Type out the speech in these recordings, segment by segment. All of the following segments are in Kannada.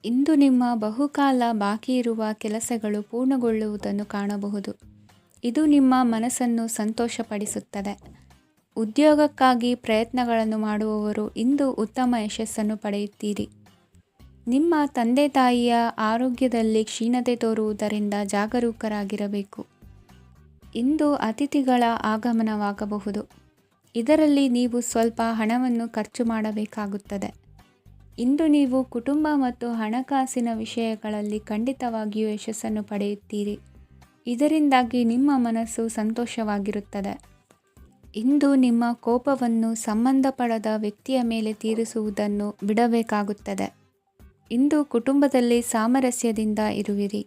ಇಂದು ನಿಮ್ಮ ಬಹುಕಾಲ ಬಾಕಿ ಇರುವ ಕೆಲಸಗಳು ಪೂರ್ಣಗೊಳ್ಳುವುದನ್ನು ಕಾಣಬಹುದು. ಇದು ನಿಮ್ಮ ಮನಸ್ಸನ್ನು ಸಂತೋಷಪಡಿಸುತ್ತದೆ. ಉದ್ಯೋಗಕ್ಕಾಗಿ ಪ್ರಯತ್ನಗಳನ್ನು ಮಾಡುವವರು ಇಂದು ಉತ್ತಮ ಯಶಸ್ಸನ್ನು ಪಡೆಯುತ್ತೀರಿ. ನಿಮ್ಮ ತಂದೆ ತಾಯಿಯ ಆರೋಗ್ಯದಲ್ಲಿ ಕ್ಷೀಣತೆ ತೋರುವುದರಿಂದ ಜಾಗರೂಕರಾಗಿರಬೇಕು. ಇಂದು ಅತಿಥಿಗಳ ಆಗಮನವಾಗಬಹುದು. ಇದರಲ್ಲಿ ನೀವು ಸ್ವಲ್ಪ ಹಣವನ್ನು ಖರ್ಚು ಮಾಡಬೇಕಾಗುತ್ತದೆ. ಇಂದು ನೀವು ಕುಟುಂಬ ಮತ್ತು ಹಣಕಾಸಿನ ವಿಷಯಗಳಲ್ಲಿ ಖಂಡಿತವಾಗಿಯೂ ಯಶಸ್ಸನ್ನು ಪಡೆಯುತ್ತೀರಿ. ಇದರಿಂದಾಗಿ ನಿಮ್ಮ ಮನಸ್ಸು ಸಂತೋಷವಾಗಿರುತ್ತದೆ. ಇಂದು ನಿಮ್ಮ ಕೋಪವನ್ನು ಸಂಬಂಧಪಡದ ವ್ಯಕ್ತಿಯ ಮೇಲೆ ತೀರಿಸುವುದನ್ನು ಬಿಡಬೇಕಾಗುತ್ತದೆ. ಇಂದು ಕುಟುಂಬದಲ್ಲಿ ಸಾಮರಸ್ಯದಿಂದ ಇರುವಿರಿ.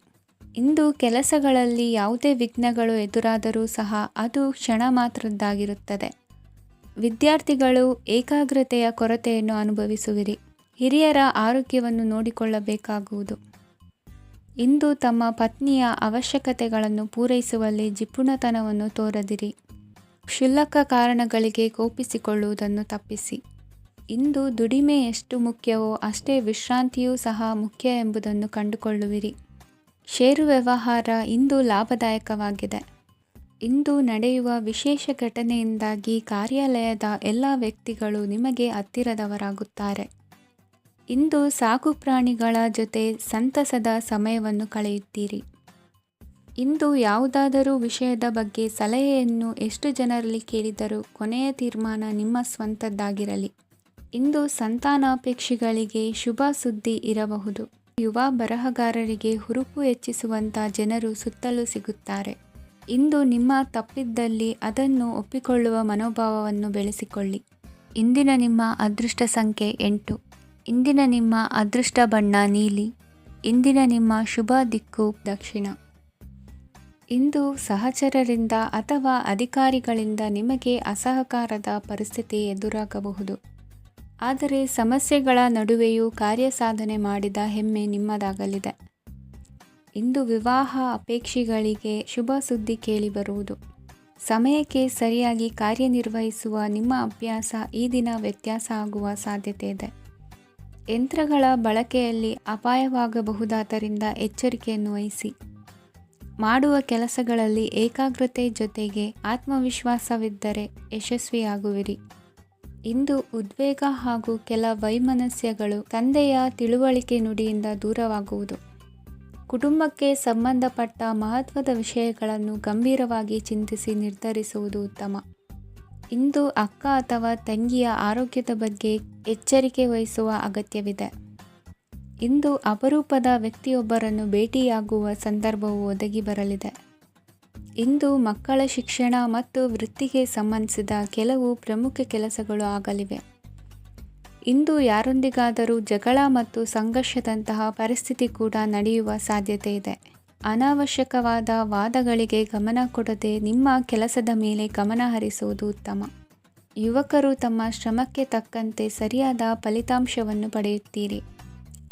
ಇಂದು ಕೆಲಸಗಳಲ್ಲಿ ಯಾವುದೇ ವಿಘ್ನಗಳು ಎದುರಾದರೂ ಸಹ ಅದು ಕ್ಷಣ ಮಾತ್ರದ್ದಾಗಿರುತ್ತದೆ. ವಿದ್ಯಾರ್ಥಿಗಳು ಏಕಾಗ್ರತೆಯ ಕೊರತೆಯನ್ನು ಅನುಭವಿಸುವಿರಿ. ಹಿರಿಯರ ಆರೋಗ್ಯವನ್ನು ನೋಡಿಕೊಳ್ಳಬೇಕಾಗುವುದು. ಇಂದು ತಮ್ಮ ಪತ್ನಿಯ ಅವಶ್ಯಕತೆಗಳನ್ನು ಪೂರೈಸುವಲ್ಲಿ ಜಿಪುಣತನವನ್ನು ತೋರದಿರಿ. ಕ್ಷುಲ್ಲಕ ಕಾರಣಗಳಿಗೆ ಕೋಪಿಸಿಕೊಳ್ಳುವುದನ್ನು ತಪ್ಪಿಸಿ. ಇಂದು ದುಡಿಮೆ ಎಷ್ಟು ಮುಖ್ಯವೋ ಅಷ್ಟೇ ವಿಶ್ರಾಂತಿಯೂ ಸಹ ಮುಖ್ಯ ಎಂಬುದನ್ನು ಕಂಡುಕೊಳ್ಳುವಿರಿ. ಷೇರು ವ್ಯವಹಾರ ಇಂದು ಲಾಭದಾಯಕವಾಗಿದೆ. ಇಂದು ನಡೆಯುವ ವಿಶೇಷ ಘಟನೆಯಿಂದಾಗಿ ಕಾರ್ಯಾಲಯದ ಎಲ್ಲ ವ್ಯಕ್ತಿಗಳು ನಿಮಗೆ ಹತ್ತಿರದವರಾಗುತ್ತಾರೆ. ಇಂದು ಸಾಕುಪ್ರಾಣಿಗಳ ಜೊತೆ ಸಂತಸದ ಸಮಯವನ್ನು ಕಳೆಯುತ್ತೀರಿ. ಇಂದು ಯಾವುದಾದರೂ ವಿಷಯದ ಬಗ್ಗೆ ಸಲಹೆಯನ್ನು ಎಷ್ಟು ಜನರಲ್ಲಿ ಕೇಳಿದರೂ ಕೊನೆಯ ತೀರ್ಮಾನ ನಿಮ್ಮ ಸ್ವಂತದ್ದಾಗಿರಲಿ. ಇಂದು ಸಂತಾನಾಪೇಕ್ಷಿಗಳಿಗೆ ಶುಭ ಸುದ್ದಿ ಇರಬಹುದು. ಯುವ ಬರಹಗಾರರಿಗೆ ಹುರುಪು ಹೆಚ್ಚಿಸುವಂಥ ಜನರು ಸುತ್ತಲೂ ಸಿಗುತ್ತಾರೆ. ಇಂದು ನಿಮ್ಮ ತಪ್ಪಿದ್ದಲ್ಲಿ ಅದನ್ನು ಒಪ್ಪಿಕೊಳ್ಳುವ ಮನೋಭಾವವನ್ನು ಬೆಳೆಸಿಕೊಳ್ಳಿ. ಇಂದಿನ ನಿಮ್ಮ ಅದೃಷ್ಟ ಸಂಖ್ಯೆ 8. ಇಂದಿನ ನಿಮ್ಮ ಅದೃಷ್ಟ ಬಣ್ಣ ನೀಲಿ. ಇಂದಿನ ನಿಮ್ಮ ಶುಭ ದಿಕ್ಕು ದಕ್ಷಿಣ. ಇಂದು ಸಹಚರರಿಂದ ಅಥವಾ ಅಧಿಕಾರಿಗಳಿಂದ ನಿಮಗೆ ಅಸಹಕಾರದ ಪರಿಸ್ಥಿತಿ ಎದುರಾಗಬಹುದು. ಆದರೆ ಸಮಸ್ಯೆಗಳ ನಡುವೆಯೂ ಕಾರ್ಯಸಾಧನೆ ಮಾಡಿದ ಹೆಮ್ಮೆ ನಿಮ್ಮದಾಗಲಿದೆ. ಇಂದು ವಿವಾಹ ಅಪೇಕ್ಷಿಗಳಿಗೆ ಶುಭ ಸುದ್ದಿ ಕೇಳಿಬರುವುದು. ಸಮಯಕ್ಕೆ ಸರಿಯಾಗಿ ಕಾರ್ಯನಿರ್ವಹಿಸುವ ನಿಮ್ಮ ಅಭ್ಯಾಸ ಈ ದಿನ ವ್ಯತ್ಯಾಸ ಆಗುವ ಸಾಧ್ಯತೆ ಇದೆ. ಯಂತ್ರಗಳ ಬಳಕೆಯಲ್ಲಿ ಅಪಾಯವಾಗಬಹುದಾದ್ದರಿಂದ ಎಚ್ಚರಿಕೆಯನ್ನು ವಹಿಸಿ. ಮಾಡುವ ಕೆಲಸಗಳಲ್ಲಿ ಏಕಾಗ್ರತೆ ಜೊತೆಗೆ ಆತ್ಮವಿಶ್ವಾಸವಿದ್ದರೆ ಯಶಸ್ವಿಯಾಗುವಿರಿ. ಇಂದು ಉದ್ವೇಗ ಹಾಗೂ ಕೆಲ ವೈಮನಸ್ಯಗಳು ತಂದೆಯ ತಿಳುವಳಿಕೆ ನುಡಿಯಿಂದ ದೂರವಾಗುವುದು. ಕುಟುಂಬಕ್ಕೆ ಸಂಬಂಧಪಟ್ಟ ಮಹತ್ವದ ವಿಷಯಗಳನ್ನು ಗಂಭೀರವಾಗಿ ಚಿಂತಿಸಿ ನಿರ್ಧರಿಸುವುದು ಉತ್ತಮ. ಇಂದು ಅಕ್ಕ ಅಥವಾ ತಂಗಿಯ ಆರೋಗ್ಯದ ಬಗ್ಗೆ ಎಚ್ಚರಿಕೆ ವಹಿಸುವ ಅಗತ್ಯವಿದೆ. ಇಂದು ಅಪರೂಪದ ವ್ಯಕ್ತಿಯೊಬ್ಬರನ್ನು ಭೇಟಿಯಾಗುವ ಸಂದರ್ಭವು ಒದಗಿ ಬರಲಿದೆ. ಇಂದು ಮಕ್ಕಳ ಶಿಕ್ಷಣ ಮತ್ತು ವೃತ್ತಿಗೆ ಸಂಬಂಧಿಸಿದ ಕೆಲವು ಪ್ರಮುಖ ಕೆಲಸಗಳು ಆಗಲಿವೆ. ಇಂದು ಯಾರೊಂದಿಗಾದರೂ ಜಗಳ ಮತ್ತು ಸಂಘರ್ಷದಂತಹ ಪರಿಸ್ಥಿತಿ ಕೂಡ ನಡೆಯುವ ಸಾಧ್ಯತೆ ಇದೆ. ಅನಾವಶ್ಯಕವಾದ ವಾದಗಳಿಗೆ ಗಮನ ಕೊಡದೆ ನಿಮ್ಮ ಕೆಲಸದ ಮೇಲೆ ಗಮನ ಹರಿಸುವುದು ಉತ್ತಮ. ಯುವಕರು ತಮ್ಮ ಶ್ರಮಕ್ಕೆ ತಕ್ಕಂತೆ ಸರಿಯಾದ ಫಲಿತಾಂಶವನ್ನು ಪಡೆಯುತ್ತೀರಿ.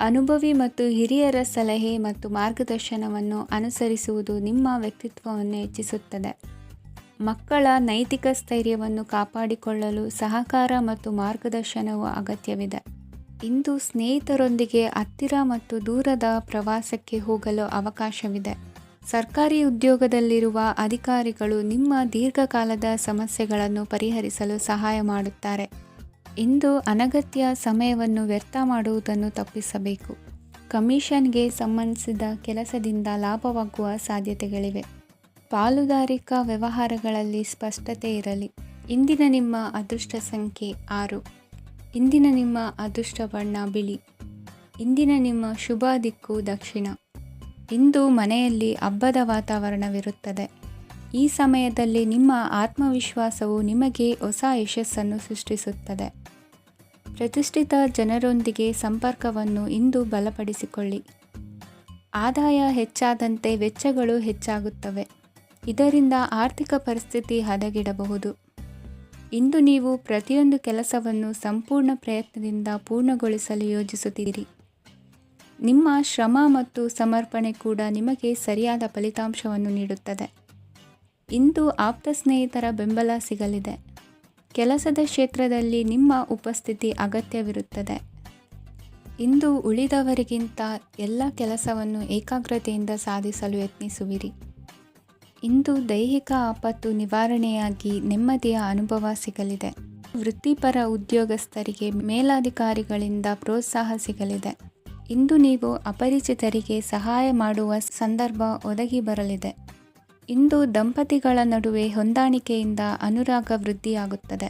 ಅನುಭವಿ ಮತ್ತು ಹಿರಿಯರ ಸಲಹೆ ಮತ್ತು ಮಾರ್ಗದರ್ಶನವನ್ನು ಅನುಸರಿಸುವುದು ನಿಮ್ಮ ವ್ಯಕ್ತಿತ್ವವನ್ನು ಹೆಚ್ಚಿಸುತ್ತದೆ. ಮಕ್ಕಳ ನೈತಿಕ ಸ್ಥೈರ್ಯವನ್ನು ಕಾಪಾಡಿಕೊಳ್ಳಲು ಸಹಕಾರ ಮತ್ತು ಮಾರ್ಗದರ್ಶನವು ಅಗತ್ಯವಿದೆ. ಇಂದು ಸ್ನೇಹಿತರೊಂದಿಗೆ ಹತ್ತಿರ ಮತ್ತು ದೂರದ ಪ್ರವಾಸಕ್ಕೆ ಹೋಗಲು ಅವಕಾಶವಿದೆ. ಸರ್ಕಾರಿ ಉದ್ಯೋಗದಲ್ಲಿರುವ ಅಧಿಕಾರಿಗಳು ನಿಮ್ಮ ದೀರ್ಘಕಾಲದ ಸಮಸ್ಯೆಗಳನ್ನು ಪರಿಹರಿಸಲು ಸಹಾಯ ಮಾಡುತ್ತಾರೆ. ಇಂದು ಅನಗತ್ಯ ಸಮಯವನ್ನು ವ್ಯರ್ಥ ಮಾಡುವುದನ್ನು ತಪ್ಪಿಸಬೇಕು. ಕಮಿಷನ್ಗೆ ಸಂಬಂಧಿಸಿದ ಕೆಲಸದಿಂದ ಲಾಭವಾಗುವ ಸಾಧ್ಯತೆಗಳಿವೆ. ಪಾಲುದಾರಿಕಾ ವ್ಯವಹಾರಗಳಲ್ಲಿ ಸ್ಪಷ್ಟತೆ ಇರಲಿ. ಇಂದಿನ ನಿಮ್ಮ ಅದೃಷ್ಟ ಸಂಖ್ಯೆ 6. ಇಂದಿನ ನಿಮ್ಮ ಅದೃಷ್ಟ ಬಣ್ಣ ಬಿಳಿ. ಇಂದಿನ ನಿಮ್ಮ ಶುಭ ದಿಕ್ಕು ದಕ್ಷಿಣ. ಇಂದು ಮನೆಯಲ್ಲಿ ಹಬ್ಬದ ವಾತಾವರಣವಿರುತ್ತದೆ. ಈ ಸಮಯದಲ್ಲಿ ನಿಮ್ಮ ಆತ್ಮವಿಶ್ವಾಸವು ನಿಮಗೆ ಹೊಸ ಯಶಸ್ಸನ್ನು ಸೃಷ್ಟಿಸುತ್ತದೆ. ಪ್ರತಿಷ್ಠಿತ ಜನರೊಂದಿಗೆ ಸಂಪರ್ಕವನ್ನು ಇಂದು ಬಲಪಡಿಸಿಕೊಳ್ಳಿ. ಆದಾಯ ಹೆಚ್ಚಾದಂತೆ ವೆಚ್ಚಗಳು ಹೆಚ್ಚಾಗುತ್ತವೆ. ಇದರಿಂದ ಆರ್ಥಿಕ ಪರಿಸ್ಥಿತಿ ಹದಗೆಡಬಹುದು. ಇಂದು ನೀವು ಪ್ರತಿಯೊಂದು ಕೆಲಸವನ್ನು ಸಂಪೂರ್ಣ ಪ್ರಯತ್ನದಿಂದ ಪೂರ್ಣಗೊಳಿಸಲು ಯೋಜಿಸುತ್ತೀರಿ. ನಿಮ್ಮ ಶ್ರಮ ಮತ್ತು ಸಮರ್ಪಣೆ ಕೂಡ ನಿಮಗೆ ಸರಿಯಾದ ಫಲಿತಾಂಶವನ್ನು ನೀಡುತ್ತದೆ. ಇಂದು ಆಪ್ತ ಸ್ನೇಹಿತರ ಬೆಂಬಲ ಸಿಗಲಿದೆ. ಕೆಲಸದ ಕ್ಷೇತ್ರದಲ್ಲಿ ನಿಮ್ಮ ಉಪಸ್ಥಿತಿ ಅಗತ್ಯವಿರುತ್ತದೆ. ಇಂದು ಉಳಿದವರಿಗಿಂತ ಎಲ್ಲ ಕೆಲಸವನ್ನು ಏಕಾಗ್ರತೆಯಿಂದ ಸಾಧಿಸಲು ಯತ್ನಿಸುವಿರಿ. ಇಂದು ದೈಹಿಕ ಆಪತ್ತು ನಿವಾರಣೆಯಾಗಿ ನೆಮ್ಮದಿಯ ಅನುಭವ ಸಿಗಲಿದೆ. ವೃತ್ತಿಪರ ಉದ್ಯೋಗಸ್ಥರಿಗೆ ಮೇಲಾಧಿಕಾರಿಗಳಿಂದ ಪ್ರೋತ್ಸಾಹ ಸಿಗಲಿದೆ. ಇಂದು ನೀವು ಅಪರಿಚಿತರಿಗೆ ಸಹಾಯ ಮಾಡುವ ಸಂದರ್ಭ ಒದಗಿ ಬರಲಿದೆ. ಇಂದು ದಂಪತಿಗಳ ನಡುವೆ ಹೊಂದಾಣಿಕೆಯಿಂದ ಅನುರಾಗ ವೃದ್ಧಿಯಾಗುತ್ತದೆ.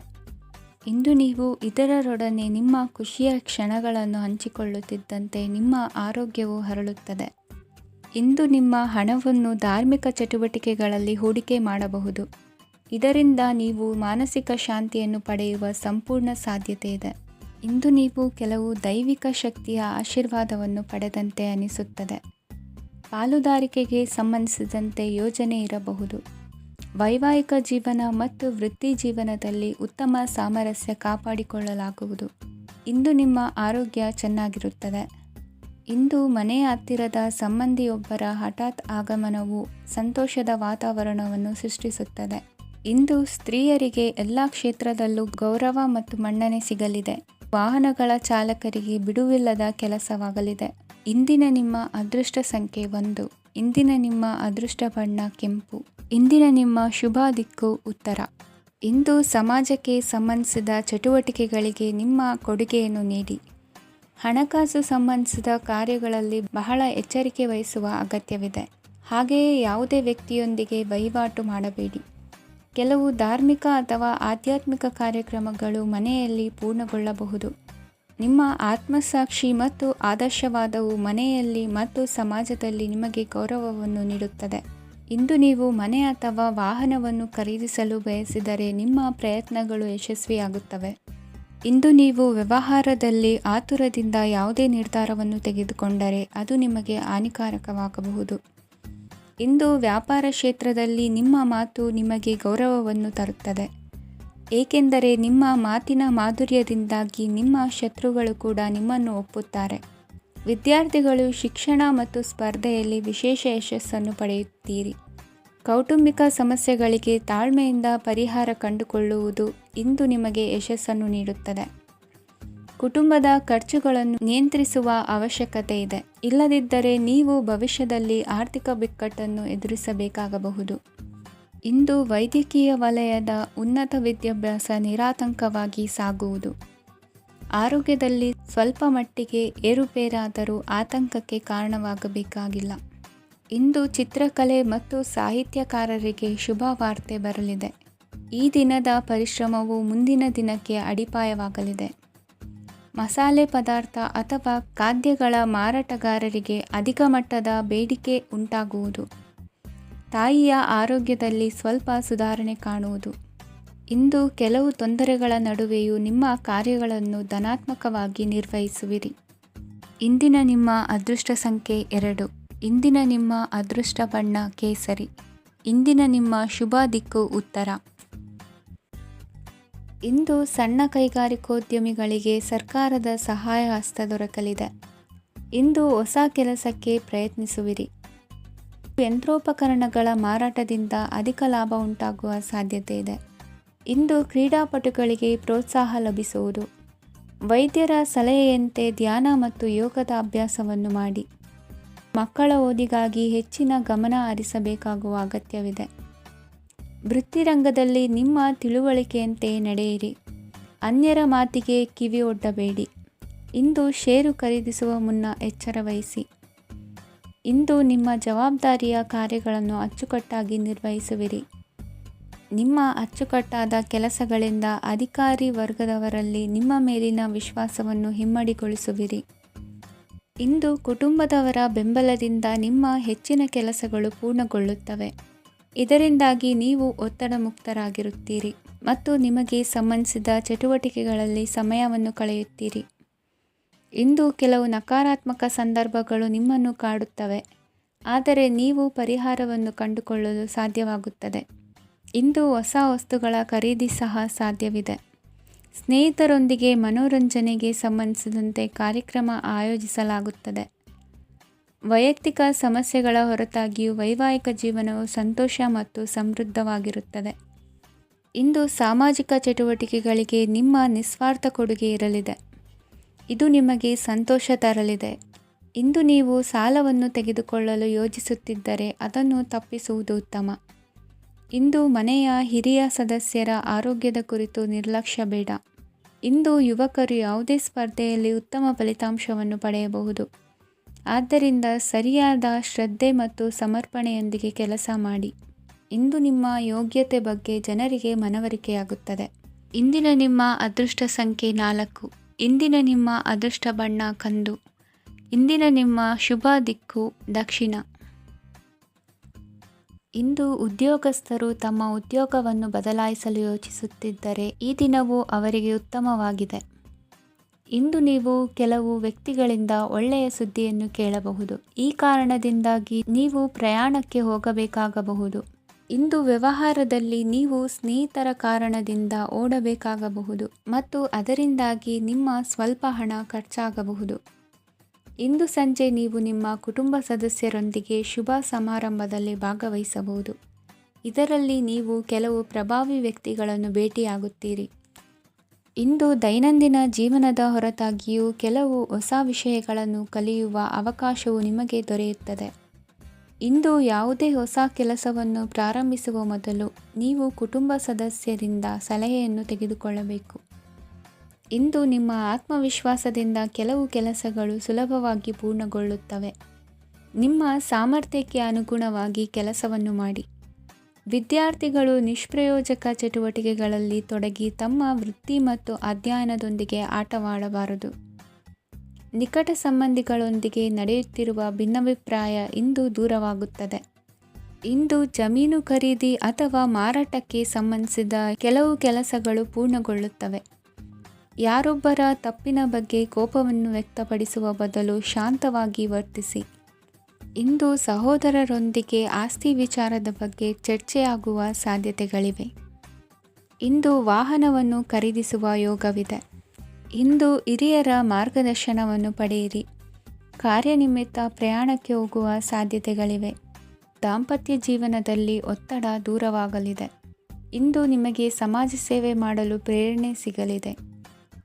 ಇಂದು ನೀವು ಇತರರೊಡನೆ ನಿಮ್ಮ ಖುಷಿಯ ಕ್ಷಣಗಳನ್ನು ಹಂಚಿಕೊಳ್ಳುತ್ತಿದ್ದಂತೆ ನಿಮ್ಮ ಆರೋಗ್ಯವು ಹರಳುತ್ತದೆ. ಇಂದು ನಿಮ್ಮ ಹಣವನ್ನು ಧಾರ್ಮಿಕ ಚಟುವಟಿಕೆಗಳಲ್ಲಿ ಹೂಡಿಕೆ ಮಾಡಬಹುದು. ಇದರಿಂದ ನೀವು ಮಾನಸಿಕ ಶಾಂತಿಯನ್ನು ಪಡೆಯುವ ಸಂಪೂರ್ಣ ಸಾಧ್ಯತೆ ಇದೆ. ಇಂದು ನೀವು ಕೆಲವು ದೈವಿಕ ಶಕ್ತಿಯ ಆಶೀರ್ವಾದವನ್ನು ಪಡೆದಂತೆ ಅನಿಸುತ್ತದೆ. ಪಾಲುದಾರಿಕೆಗೆ ಸಂಬಂಧಿಸಿದಂತೆ ಯೋಜನೆ ಇರಬಹುದು. ವೈವಾಹಿಕ ಜೀವನ ಮತ್ತು ವೃತ್ತಿ ಜೀವನದಲ್ಲಿ ಉತ್ತಮ ಸಾಮರಸ್ಯ ಕಾಪಾಡಿಕೊಳ್ಳಲಾಗುವುದು. ಇಂದು ನಿಮ್ಮ ಆರೋಗ್ಯ ಚೆನ್ನಾಗಿರುತ್ತದೆ. ಇಂದು ಮನೆಯ ಹತ್ತಿರದ ಸಂಬಂಧಿಯೊಬ್ಬರ ಹಠಾತ್ ಆಗಮನವು ಸಂತೋಷದ ವಾತಾವರಣವನ್ನು ಸೃಷ್ಟಿಸುತ್ತದೆ. ಇಂದು ಸ್ತ್ರೀಯರಿಗೆ ಎಲ್ಲ ಕ್ಷೇತ್ರದಲ್ಲೂ ಗೌರವ ಮತ್ತು ಮನ್ನಣೆ ಸಿಗಲಿದೆ. ವಾಹನಗಳ ಚಾಲಕರಿಗೆ ಬಿಡುವಿಲ್ಲದ ಕೆಲಸವಾಗಲಿದೆ. ಇಂದಿನ ನಿಮ್ಮ ಅದೃಷ್ಟ ಸಂಖ್ಯೆ 1. ಇಂದಿನ ನಿಮ್ಮ ಅದೃಷ್ಟ ಬಣ್ಣ ಕೆಂಪು. ಇಂದಿನ ನಿಮ್ಮ ಶುಭ ದಿಕ್ಕು ಉತ್ತರ. ಇಂದು ಸಮಾಜಕ್ಕೆ ಸಂಬಂಧಿಸಿದ ಚಟುವಟಿಕೆಗಳಿಗೆ ನಿಮ್ಮ ಕೊಡುಗೆಯನ್ನು ನೀಡಿ. ಹಣಕಾಸು ಸಂಬಂಧಿಸಿದ ಕಾರ್ಯಗಳಲ್ಲಿ ಬಹಳ ಎಚ್ಚರಿಕೆ ವಹಿಸುವ ಅಗತ್ಯವಿದೆ. ಹಾಗೆಯೇ ಯಾವುದೇ ವ್ಯಕ್ತಿಯೊಂದಿಗೆ ವಹಿವಾಟು ಮಾಡಬೇಡಿ. ಕೆಲವು ಧಾರ್ಮಿಕ ಅಥವಾ ಆಧ್ಯಾತ್ಮಿಕ ಕಾರ್ಯಕ್ರಮಗಳು ಮನೆಯಲ್ಲಿ ಪೂರ್ಣಗೊಳ್ಳಬಹುದು. ನಿಮ್ಮ ಆತ್ಮಸಾಕ್ಷಿ ಮತ್ತು ಆದರ್ಶವಾದವು ಮನೆಯಲ್ಲಿ ಮತ್ತು ಸಮಾಜದಲ್ಲಿ ನಿಮಗೆ ಗೌರವವನ್ನು ನೀಡುತ್ತದೆ. ಇಂದು ನೀವು ಮನೆ ಅಥವಾ ವಾಹನವನ್ನು ಖರೀದಿಸಲು ಬಯಸಿದರೆ ನಿಮ್ಮ ಪ್ರಯತ್ನಗಳು ಯಶಸ್ವಿಯಾಗುತ್ತವೆ. ಇಂದು ನೀವು ವ್ಯವಹಾರದಲ್ಲಿ ಆತುರದಿಂದ ಯಾವುದೇ ನಿರ್ಧಾರವನ್ನು ತೆಗೆದುಕೊಂಡರೆ ಅದು ನಿಮಗೆ ಹಾನಿಕಾರಕವಾಗಬಹುದು. ಇಂದು ವ್ಯಾಪಾರ ಕ್ಷೇತ್ರದಲ್ಲಿ ನಿಮ್ಮ ಮಾತು ನಿಮಗೆ ಗೌರವವನ್ನು ತರುತ್ತದೆ, ಏಕೆಂದರೆ ನಿಮ್ಮ ಮಾತಿನ ಮಾಧುರ್ಯದಿಂದಾಗಿ ನಿಮ್ಮ ಶತ್ರುಗಳು ಕೂಡ ನಿಮ್ಮನ್ನು ಒಪ್ಪುತ್ತಾರೆ. ವಿದ್ಯಾರ್ಥಿಗಳು ಶಿಕ್ಷಣ ಮತ್ತು ಸ್ಪರ್ಧೆಯಲ್ಲಿ ವಿಶೇಷ ಯಶಸ್ಸನ್ನು ಪಡೆಯುತ್ತೀರಿ. ಕೌಟುಂಬಿಕ ಸಮಸ್ಯೆಗಳಿಗೆ ತಾಳ್ಮೆಯಿಂದ ಪರಿಹಾರ ಕಂಡುಕೊಳ್ಳುವುದು ಇಂದು ನಿಮಗೆ ಯಶಸ್ಸನ್ನು ನೀಡುತ್ತದೆ. ಕುಟುಂಬದ ಖರ್ಚುಗಳನ್ನು ನಿಯಂತ್ರಿಸುವ ಅವಶ್ಯಕತೆ ಇದೆ. ಇಲ್ಲದಿದ್ದರೆ ನೀವು ಭವಿಷ್ಯದಲ್ಲಿ ಆರ್ಥಿಕ ಬಿಕ್ಕಟ್ಟನ್ನು ಎದುರಿಸಬೇಕಾಗಬಹುದು. ಇಂದು ವೈದ್ಯಕೀಯ ವಲಯದ ಉನ್ನತ ವಿದ್ಯಾಭ್ಯಾಸ ನಿರಾತಂಕವಾಗಿ ಸಾಗುವುದು. ಆರೋಗ್ಯದಲ್ಲಿ ಸ್ವಲ್ಪ ಮಟ್ಟಿಗೆ ಏರುಪೇರಾದರೂ ಆತಂಕಕ್ಕೆ ಕಾರಣವಾಗಬೇಕಾಗಿಲ್ಲ. ಇಂದು ಚಿತ್ರಕಲೆ ಮತ್ತು ಸಾಹಿತ್ಯಕಾರರಿಗೆ ಶುಭ ವಾರ್ತೆ ಬರಲಿದೆ. ಈ ದಿನದ ಪರಿಶ್ರಮವು ಮುಂದಿನ ದಿನಕ್ಕೆ ಅಡಿಪಾಯವಾಗಲಿದೆ. ಮಸಾಲೆ ಪದಾರ್ಥ ಅಥವಾ ಖಾದ್ಯಗಳ ಮಾರಾಟಗಾರರಿಗೆ ಅಧಿಕ ಮಟ್ಟದ ಬೇಡಿಕೆ ಉಂಟಾಗುವುದು. ತಾಯಿಯ ಆರೋಗ್ಯದಲ್ಲಿ ಸ್ವಲ್ಪ ಸುಧಾರಣೆ ಕಾಣುವುದು. ಇಂದು ಕೆಲವು ತೊಂದರೆಗಳ ನಡುವೆಯೂ ನಿಮ್ಮ ಕಾರ್ಯಗಳನ್ನು ಧನಾತ್ಮಕವಾಗಿ ನಿರ್ವಹಿಸುವಿರಿ. ಇಂದಿನ ನಿಮ್ಮ ಅದೃಷ್ಟ ಸಂಖ್ಯೆ 2. ಇಂದಿನ ನಿಮ್ಮ ಅದೃಷ್ಟ ಬಣ್ಣ ಕೇಸರಿ. ಇಂದಿನ ನಿಮ್ಮ ಶುಭ ದಿಕ್ಕು ಉತ್ತರ. ಇಂದು ಸಣ್ಣ ಕೈಗಾರಿಕೋದ್ಯಮಿಗಳಿಗೆ ಸರ್ಕಾರದ ಸಹಾಯ ಹಸ್ತ ದೊರಕಲಿದೆ. ಇಂದು ಹೊಸ ಕೆಲಸಕ್ಕೆ ಪ್ರಯತ್ನಿಸುವಿರಿ. ಯಂತ್ರೋಪಕರಣಗಳ ಮಾರಾಟದಿಂದ ಅಧಿಕ ಲಾಭ ಉಂಟಾಗುವ ಸಾಧ್ಯತೆ ಇದೆ. ಇಂದು ಕ್ರೀಡಾಪಟುಗಳಿಗೆ ಪ್ರೋತ್ಸಾಹ ಲಭಿಸುವುದು. ವೈದ್ಯರ ಸಲಹೆಯಂತೆ ಧ್ಯಾನ ಮತ್ತು ಯೋಗದ ಅಭ್ಯಾಸವನ್ನು ಮಾಡಿ. ಮಕ್ಕಳ ಓದಿಗಾಗಿ ಹೆಚ್ಚಿನ ಗಮನ ಹರಿಸಬೇಕಾಗುವ ಅಗತ್ಯವಿದೆ. ವೃತ್ತಿರಂಗದಲ್ಲಿ ನಿಮ್ಮ ತಿಳುವಳಿಕೆಯಂತೆ ನಡೆಯಿರಿ. ಅನ್ಯರ ಮಾತಿಗೆ ಕಿವಿ ಒಡ್ಡಬೇಡಿ. ಇಂದು ಷೇರು ಖರೀದಿಸುವ ಮುನ್ನ ಎಚ್ಚರ ವಹಿಸಿ. ಇಂದು ನಿಮ್ಮ ಜವಾಬ್ದಾರಿಯ ಕಾರ್ಯಗಳನ್ನು ಅಚ್ಚುಕಟ್ಟಾಗಿ ನಿರ್ವಹಿಸುವಿರಿ. ನಿಮ್ಮ ಅಚ್ಚುಕಟ್ಟಾದ ಕೆಲಸಗಳಿಂದ ಅಧಿಕಾರಿ ವರ್ಗದವರಲ್ಲಿ ನಿಮ್ಮ ಮೇಲಿನ ವಿಶ್ವಾಸವನ್ನು ಇಮ್ಮಡಿಗೊಳಿಸುವಿರಿ. ಇಂದು ಕುಟುಂಬದವರ ಬೆಂಬಲದಿಂದ ನಿಮ್ಮ ಹೆಚ್ಚಿನ ಕೆಲಸಗಳು ಪೂರ್ಣಗೊಳ್ಳುತ್ತವೆ. ಇದರಿಂದಾಗಿ ನೀವು ಒತ್ತಡ ಮುಕ್ತರಾಗಿರುತ್ತೀರಿ ಮತ್ತು ನಿಮಗೆ ಸಂಬಂಧಿಸಿದ ಚಟುವಟಿಕೆಗಳಲ್ಲಿ ಸಮಯವನ್ನು ಕಳೆಯುತ್ತೀರಿ. ಇಂದು ಕೆಲವು ನಕಾರಾತ್ಮಕ ಸಂದರ್ಭಗಳು ನಿಮ್ಮನ್ನು ಕಾಡುತ್ತವೆ, ಆದರೆ ನೀವು ಪರಿಹಾರವನ್ನು ಕಂಡುಕೊಳ್ಳಲು ಸಾಧ್ಯವಾಗುತ್ತದೆ. ಇಂದು ಹೊಸ ವಸ್ತುಗಳ ಖರೀದಿ ಸಹ ಸಾಧ್ಯವಿದೆ. ಸ್ನೇಹಿತರೊಂದಿಗೆ ಮನೋರಂಜನೆಗೆ ಸಂಬಂಧಿಸಿದಂತೆ ಕಾರ್ಯಕ್ರಮ ಆಯೋಜಿಸಲಾಗುತ್ತದೆ. ವೈಯಕ್ತಿಕ ಸಮಸ್ಯೆಗಳ ಹೊರತಾಗಿಯೂ ವೈವಾಹಿಕ ಜೀವನವು ಸಂತೋಷ ಮತ್ತು ಸಮೃದ್ಧವಾಗಿರುತ್ತದೆ. ಇಂದು ಸಾಮಾಜಿಕ ಚಟುವಟಿಕೆಗಳಿಗೆ ನಿಮ್ಮ ನಿಸ್ವಾರ್ಥ ಕೊಡುಗೆ ಇರಲಿದೆ. ಇದು ನಿಮಗೆ ಸಂತೋಷ ತರಲಿದೆ. ಇಂದು ನೀವು ಸಾಲವನ್ನು ತೆಗೆದುಕೊಳ್ಳಲು ಯೋಜಿಸುತ್ತಿದ್ದರೆ ಅದನ್ನು ತಪ್ಪಿಸುವುದು ಉತ್ತಮ. ಇಂದು ಮನೆಯ ಹಿರಿಯ ಸದಸ್ಯರ ಆರೋಗ್ಯದ ಕುರಿತು ನಿರ್ಲಕ್ಷ್ಯ ಬೇಡ. ಇಂದು ಯುವಕರು ಯಾವುದೇ ಸ್ಪರ್ಧೆಯಲ್ಲಿ ಉತ್ತಮ ಫಲಿತಾಂಶವನ್ನು ಪಡೆಯಬಹುದು. ಆದ್ದರಿಂದ ಸರಿಯಾದ ಶ್ರದ್ಧೆ ಮತ್ತು ಸಮರ್ಪಣೆಯೊಂದಿಗೆ ಕೆಲಸ ಮಾಡಿ. ಇಂದು ನಿಮ್ಮ ಯೋಗ್ಯತೆ ಬಗ್ಗೆ ಜನರಿಗೆ ಮನವರಿಕೆಯಾಗುತ್ತದೆ. ಇಂದಿನ ನಿಮ್ಮ ಅದೃಷ್ಟ ಸಂಖ್ಯೆ 4. ಇಂದಿನ ನಿಮ್ಮ ಅದೃಷ್ಟ ಬಣ್ಣ ಕಂದು. ಇಂದಿನ ನಿಮ್ಮ ಶುಭ ದಿಕ್ಕು ದಕ್ಷಿಣ. ಇಂದು ಉದ್ಯೋಗಸ್ಥರು ತಮ್ಮ ಉದ್ಯೋಗವನ್ನು ಬದಲಾಯಿಸಲು ಯೋಚಿಸುತ್ತಿದ್ದರೆ ಈ ದಿನವೂ ಅವರಿಗೆ ಉತ್ತಮವಾಗಿದೆ. ಇಂದು ನೀವು ಕೆಲವು ವ್ಯಕ್ತಿಗಳಿಂದ ಒಳ್ಳೆಯ ಸುದ್ದಿಯನ್ನು ಕೇಳಬಹುದು. ಈ ಕಾರಣದಿಂದಾಗಿ ನೀವು ಪ್ರಯಾಣಕ್ಕೆ ಹೋಗಬೇಕಾಗಬಹುದು. ಇಂದು ವ್ಯವಹಾರದಲ್ಲಿ ನೀವು ಸ್ನೇಹಿತರ ಕಾರಣದಿಂದ ಓಡಬೇಕಾಗಬಹುದು ಮತ್ತು ಅದರಿಂದಾಗಿ ನಿಮ್ಮ ಸ್ವಲ್ಪ ಹಣ ಖರ್ಚಾಗಬಹುದು. ಇಂದು ಸಂಜೆ ನೀವು ನಿಮ್ಮ ಕುಟುಂಬ ಸದಸ್ಯರೊಂದಿಗೆ ಶುಭ ಸಮಾರಂಭದಲ್ಲಿ ಭಾಗವಹಿಸಬಹುದು. ಇದರಲ್ಲಿ ನೀವು ಕೆಲವು ಪ್ರಭಾವಿ ವ್ಯಕ್ತಿಗಳನ್ನು ಭೇಟಿಯಾಗುತ್ತೀರಿ. ಇಂದು ದೈನಂದಿನ ಜೀವನದ ಹೊರತಾಗಿಯೂ ಕೆಲವು ಹೊಸ ವಿಷಯಗಳನ್ನು ಕಲಿಯುವ ಅವಕಾಶವು ನಿಮಗೆ ದೊರೆಯುತ್ತದೆ. ಇಂದು ಯಾವುದೇ ಹೊಸ ಕೆಲಸವನ್ನು ಪ್ರಾರಂಭಿಸುವ ಮೊದಲು ನೀವು ಕುಟುಂಬ ಸದಸ್ಯರಿಂದ ಸಲಹೆಯನ್ನು ತೆಗೆದುಕೊಳ್ಳಬೇಕು. ಇಂದು ನಿಮ್ಮ ಆತ್ಮವಿಶ್ವಾಸದಿಂದ ಕೆಲವು ಕೆಲಸಗಳು ಸುಲಭವಾಗಿ ಪೂರ್ಣಗೊಳ್ಳುತ್ತವೆ. ನಿಮ್ಮ ಸಾಮರ್ಥ್ಯಕ್ಕೆ ಅನುಗುಣವಾಗಿ ಕೆಲಸವನ್ನು ಮಾಡಿ. ವಿದ್ಯಾರ್ಥಿಗಳು ನಿಷ್ಪ್ರಯೋಜಕ ಚಟುವಟಿಕೆಗಳಲ್ಲಿ ತೊಡಗಿ ತಮ್ಮ ವೃತ್ತಿ ಮತ್ತು ಅಧ್ಯಯನದೊಂದಿಗೆ ಆಟವಾಡಬಾರದು. ನಿಕಟ ಸಂಬಂಧಿಗಳೊಂದಿಗೆ ನಡೆಯುತ್ತಿರುವ ಭಿನ್ನಾಭಿಪ್ರಾಯ ಇಂದು ದೂರವಾಗುತ್ತದೆ. ಇಂದು ಜಮೀನು ಖರೀದಿ ಅಥವಾ ಮಾರಾಟಕ್ಕೆ ಸಂಬಂಧಿಸಿದ ಕೆಲವು ಕೆಲಸಗಳು ಪೂರ್ಣಗೊಳ್ಳುತ್ತವೆ. ಯಾರೊಬ್ಬರ ತಪ್ಪಿನ ಬಗ್ಗೆ ಕೋಪವನ್ನು ವ್ಯಕ್ತಪಡಿಸುವ ಬದಲು ಶಾಂತವಾಗಿ ವರ್ತಿಸಿ. ಇಂದು ಸಹೋದರರೊಂದಿಗೆ ಆಸ್ತಿ ವಿಚಾರದ ಬಗ್ಗೆ ಚರ್ಚೆಯಾಗುವ ಸಾಧ್ಯತೆಗಳಿವೆ. ಇಂದು ವಾಹನವನ್ನು ಖರೀದಿಸುವ ಯೋಗವಿದೆ. ಇಂದು ಹಿರಿಯರ ಮಾರ್ಗದರ್ಶನವನ್ನು ಪಡೆಯಿರಿ. ಕಾರ್ಯನಿಮಿತ್ತ ಪ್ರಯಾಣಕ್ಕೆ ಹೋಗುವ ಸಾಧ್ಯತೆಗಳಿವೆ. ದಾಂಪತ್ಯ ಜೀವನದಲ್ಲಿ ಒತ್ತಡ ದೂರವಾಗಲಿದೆ. ಇಂದು ನಿಮಗೆ ಸಮಾಜ ಸೇವೆ ಮಾಡಲು ಪ್ರೇರಣೆ ಸಿಗಲಿದೆ.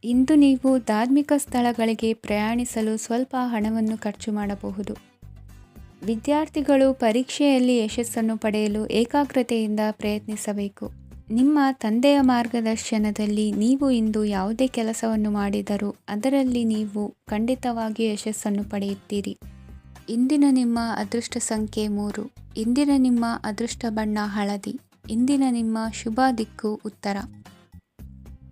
ಇಂದು ನೀವು ಧಾರ್ಮಿಕ ಸ್ಥಳಗಳಿಗೆ ಪ್ರಯಾಣಿಸಲು ಸ್ವಲ್ಪ ಹಣವನ್ನು ಖರ್ಚು ಮಾಡಬಹುದು. ವಿದ್ಯಾರ್ಥಿಗಳು ಪರೀಕ್ಷೆಯಲ್ಲಿ ಯಶಸ್ಸನ್ನು ಪಡೆಯಲು ಏಕಾಗ್ರತೆಯಿಂದ ಪ್ರಯತ್ನಿಸಬೇಕು. ನಿಮ್ಮ ತಂದೆಯ ಮಾರ್ಗದರ್ಶನದಲ್ಲಿ ನೀವು ಇಂದು ಯಾವುದೇ ಕೆಲಸವನ್ನು ಮಾಡಿದರೂ ಅದರಲ್ಲಿ ನೀವು ಖಂಡಿತವಾಗಿಯೂ ಯಶಸ್ಸನ್ನು ಪಡೆಯುತ್ತೀರಿ. ಇಂದಿನ ನಿಮ್ಮ ಅದೃಷ್ಟ ಸಂಖ್ಯೆ 3. ಇಂದಿನ ನಿಮ್ಮ ಅದೃಷ್ಟ ಬಣ್ಣ ಹಳದಿ. ಇಂದಿನ ನಿಮ್ಮ ಶುಭ ದಿಕ್ಕು ಉತ್ತರ.